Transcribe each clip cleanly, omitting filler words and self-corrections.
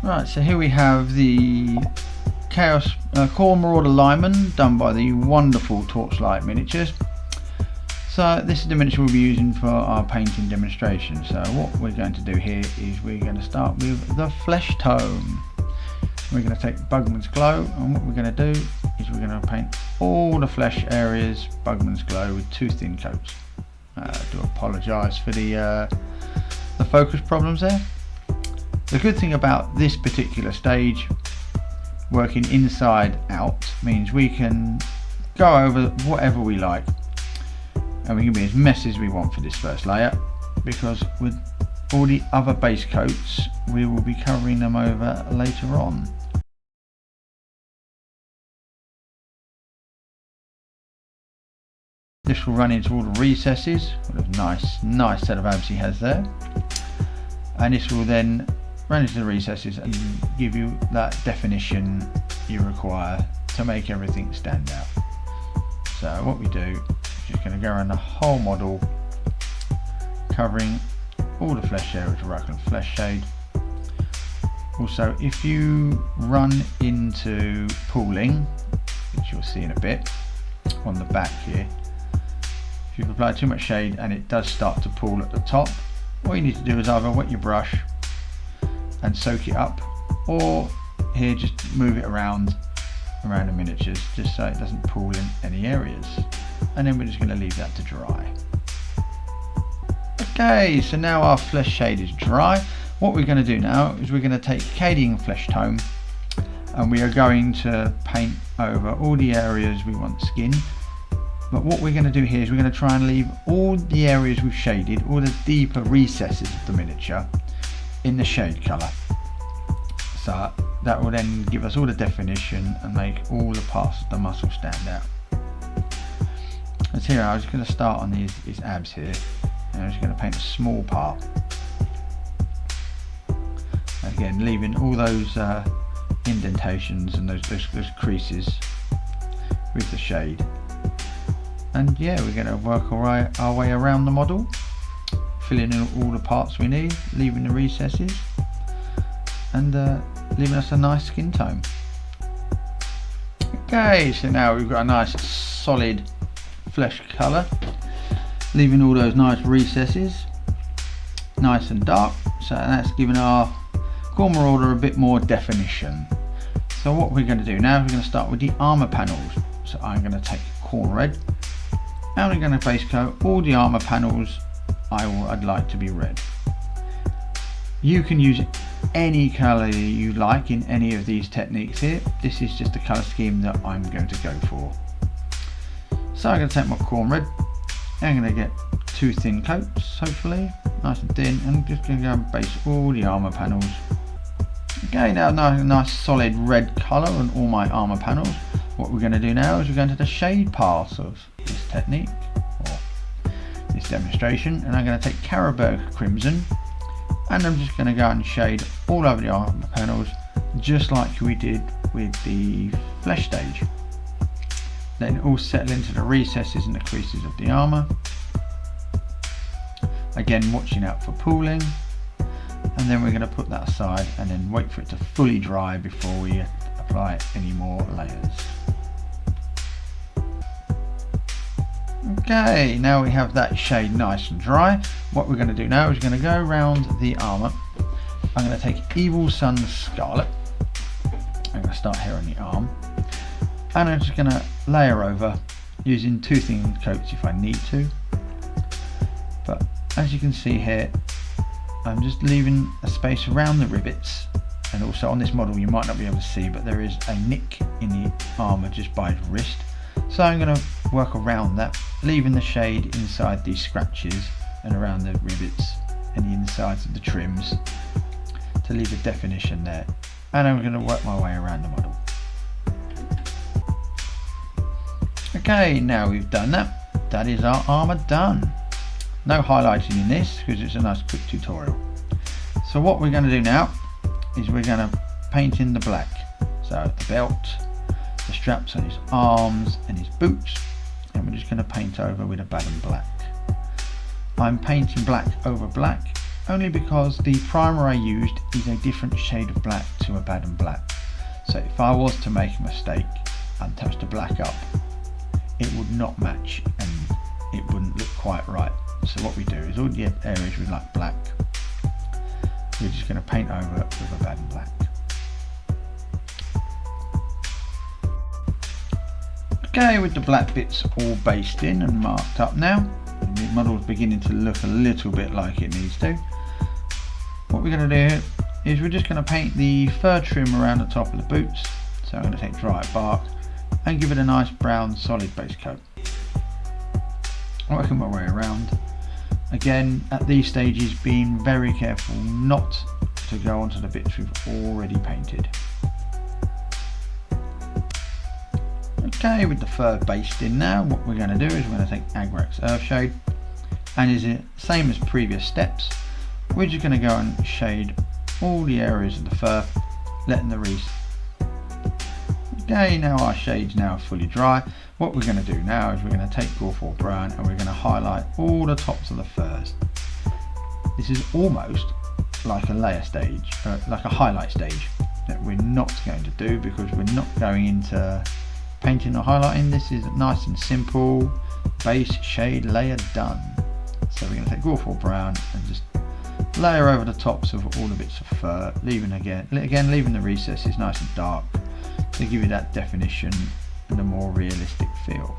Right, so here we have the Chaos Core Marauder Lineman done by the wonderful Torchlight Miniatures. So this is the miniature we'll be using for our painting demonstration. So what we're going to do here is we're going to start with the Flesh Tone. We're going to take Bugman's Glow, and what we're going to do is we're going to paint all the flesh areas Bugman's Glow with 2 thin coats. I do apologise for the focus problems there. The good thing about this particular stage, working inside out, means we can go over whatever we like, and we can be as messy as we want for this first layer, because with all the other base coats we will be covering them over later on. This will run into all the recesses. What a nice set of abs he has there, and this will then run into the recesses and give you that definition you require to make everything stand out. So what we do is just going to go around the whole model, covering all the flesh areas right on flesh shade. Also, if you run into pooling, which you'll see in a bit on the back here, if you've applied too much shade and it does start to pool at the top, all you need to do is either wet your brush and soak it up, or here just move it around the miniatures just so it doesn't pool in any areas, and then we're just going to leave that to dry. Okay, so now our flesh shade is dry. What we're going to do now is we're going to take Cadian Flesh Tone, and we are going to paint over all the areas we want skin. But what we're going to do here is we're going to try and leave all the areas we've shaded, all the deeper recesses of the miniature, in the shade colour. So that will then give us all the definition and make all the parts of the muscle stand out. As here, I was going to start on these abs here, and I'm just going to paint a small part. Again, leaving all those indentations and those creases with the shade. And yeah, we're going to work our way around the model, filling in all the parts we need, leaving the recesses, and leaving us a nice skin tone. Okay, so now we've got a nice solid flesh colour, leaving all those nice recesses nice and dark, so that's giving our Core Marauder a bit more definition. So what we're going to do now, we're going to start with the armour panels. So I'm going to take Corn Red, and we're going to base coat all the armour panels I'd like to be red. You can use any colour you like in any of these techniques here. This is just the colour scheme that I'm going to go for. So I'm going to take my Corn Red, and I'm going to get 2 thin coats, hopefully nice and thin, and I'm just going to go and base all the armour panels. Okay, now nice solid red colour on all my armour panels. What we're going to do now is we're going to the shade part of this technique, or this demonstration, and I'm going to take Carroburg Crimson, and I'm just going to go and shade all over the armour panels just like we did with the flesh stage. Then all settle into the recesses and the creases of the armour. Again, watching out for pooling, and then we're going to put that aside and then wait for it to fully dry before we apply any more layers. Okay, now we have that shade nice and dry. What we're going to do now is we're going to go around the armour. I'm going to take Evil Sun Scarlet. I'm going to start here on the arm, and I'm just going to layer over using 2 thin coats if I need to. But as you can see here, I'm just leaving a space around the rivets, and also on this model you might not be able to see, but there is a nick in the armour just by his wrist. So I'm going to work around that, leaving the shade inside these scratches and around the rivets and the insides of the trims to leave a definition there. And I'm going to work my way around the model. Okay, now we've done that. That is our armour done. No highlighting in this because it's a nice quick tutorial. So what we're going to do now is we're going to paint in the black. So the belt, the straps on his arms and his boots, and we're just going to paint over with a Baden black. I'm painting black over black only because the primer I used is a different shade of black to Abaddon Black. So if I was to make a mistake and touch the black up, it would not match and it wouldn't look quite right. So what we do is all the areas we like black, we're just going to paint over with Abaddon Black. Okay, with the black bits all based in and marked up now, the model's beginning to look a little bit like it needs to. What we're going to do is we're just going to paint the fur trim around the top of the boots. So I'm going to take dry bark and give it a nice brown solid base coat. Working my way around. Again, at these stages, being very careful not to go onto the bits we've already painted. Okay, with the fur based in now, what we're going to do is we're going to take Agrax Earthshade, and is it same as previous steps, we're just going to go and shade all the areas of the fur, letting the Okay, now our shade's now fully dry. What we're going to do now is we're going to take Gorfor Brown and we're going to highlight all the tops of the furs. This is almost like a layer stage, like a highlight stage, that we're not going to do because we're not going into painting or highlighting. This is nice and simple, base, shade, layer, done. So we're going to take Gorfor Brown and just layer over the tops of all the bits of fur, leaving leaving the recesses nice and dark to give you that definition and a more realistic feel.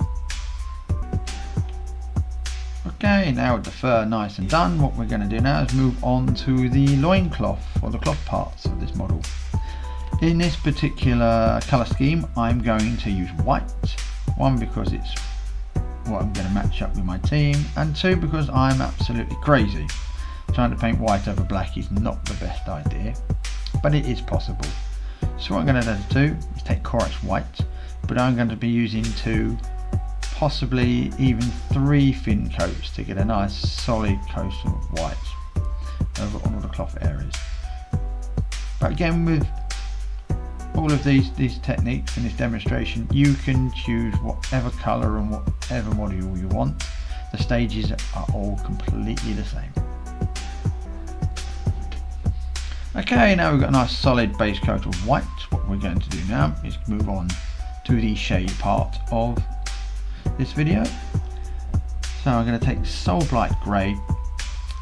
Okay, now with the fur nice and done, what we're going to do now is move on to the loincloth or the cloth parts of this model. In this particular colour scheme, I'm going to use white. One, because it's what I'm going to match up with my team, and two, because I'm absolutely crazy. Trying to paint white over black is not the best idea, but it is possible. So what I'm going to do is take Corax White, but I'm going to be using 2, possibly even 3 thin coats to get a nice solid coat of white over all the cloth areas. But again, with all of these techniques in this demonstration, you can choose whatever colour and whatever module you want. The stages are all completely the same. Okay, now we've got a nice solid base coat of white. What we're going to do now is move on to the shade part of this video. So I'm going to take Soul Blight Grey,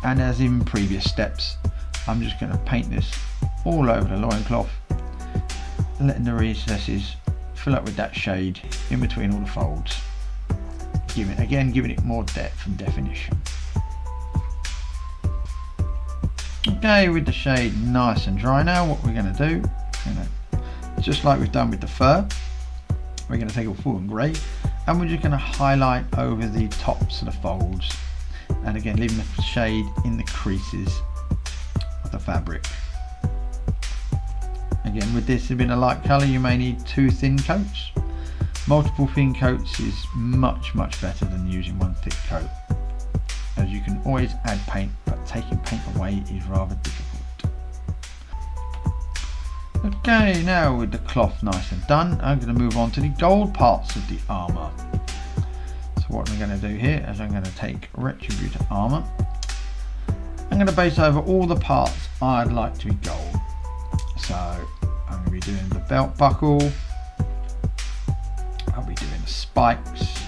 and as in previous steps, I'm just going to paint this all over the loincloth, letting the recesses fill up with that shade in between all the folds, giving it more depth and definition. Okay, with the shade nice and dry now, what we're going to do, just like we've done with the fur, we're going to take a Fulton Grey and we're just going to highlight over the tops of the folds, and again leaving the shade in the creases of the fabric. Again, with this being a light colour, you may need 2 thin coats. Multiple thin coats is much better than using 1 thick coat, as you can always add paint, but taking paint away is rather difficult. Okay, now with the cloth nice and done, I'm going to move on to the gold parts of the armour. So what I'm going to do here is I'm going to take Retributor Armour. I'm going to base over all the parts I'd like to be gold. So I'm going to be doing the belt buckle, I'll be doing the spikes,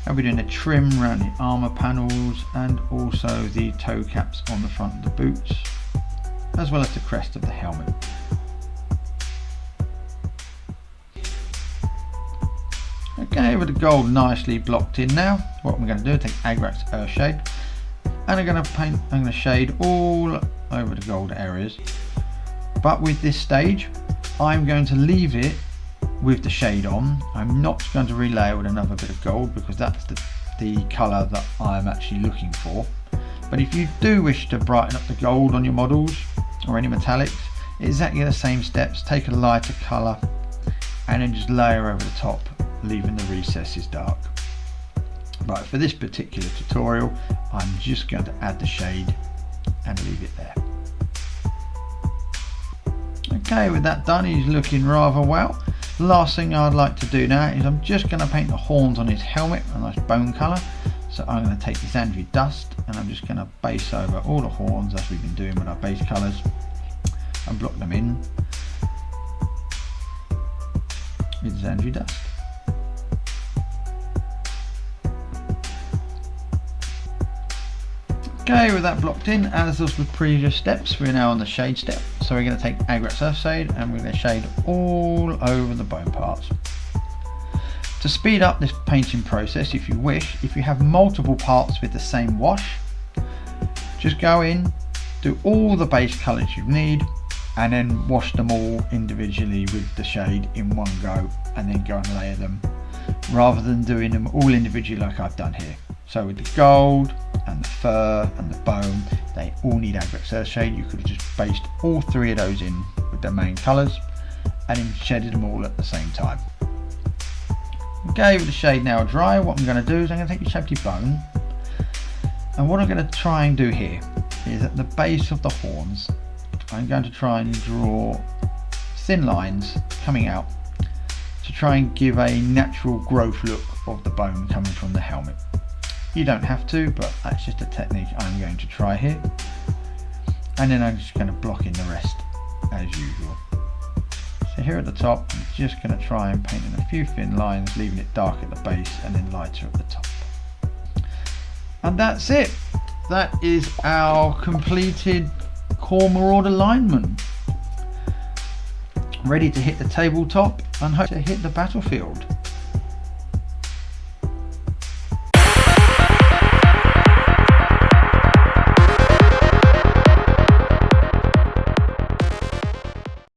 I'll be doing the trim around the armour panels, and also the toe caps on the front of the boots, as well as the crest of the helmet. Okay, with the gold nicely blocked in now, what I'm going to do is take Agrax Earthshade, and I'm going to shade all over the gold areas. But with this stage, I'm going to leave it with the shade on. I'm not going to relayer with another bit of gold because that's the colour that I'm actually looking for. But if you do wish to brighten up the gold on your models or any metallics, exactly the same steps. Take a lighter colour and then just layer over the top, leaving the recesses dark. But for this particular tutorial, I'm just going to add the shade and leave it there. Okay, with that done, he's looking rather well. The last thing I'd like to do now is I'm just going to paint the horns on his helmet a nice bone colour. So I'm going to take the Zandri Dust and I'm just going to base over all the horns as we've been doing with our base colours and block them in with Zandri dust. Okay, with that blocked in, as was with previous steps, we're now on the shade step. So we're going to take Agrax Earthshade and we're going to shade all over the bone parts. To speed up this painting process, if you wish, if you have multiple parts with the same wash, just go in, do all the base colours you need, and then wash them all individually with the shade in one go, and then go and layer them, rather than doing them all individually like I've done here. So with the gold and the fur and the bone, they all need Agrax Earthshade. You could have just based all three of those in with their main colours and then shaded them all at the same time. Okay, with the shade now dry, what I'm going to do is I'm going to take the Shabti bone, and what I'm going to try and do here is at the base of the horns, I'm going to try and draw thin lines coming out to try and give a natural growth look of the bone coming from the helmet. You don't have to, but that's just a technique I'm going to try here. And then I'm just going to block in the rest as usual. So here at the top, I'm just going to try and paint in a few thin lines, leaving it dark at the base and then lighter at the top. And that's it. That is our completed Core Marauder lineman. Ready to hit the tabletop and hope to hit the battlefield.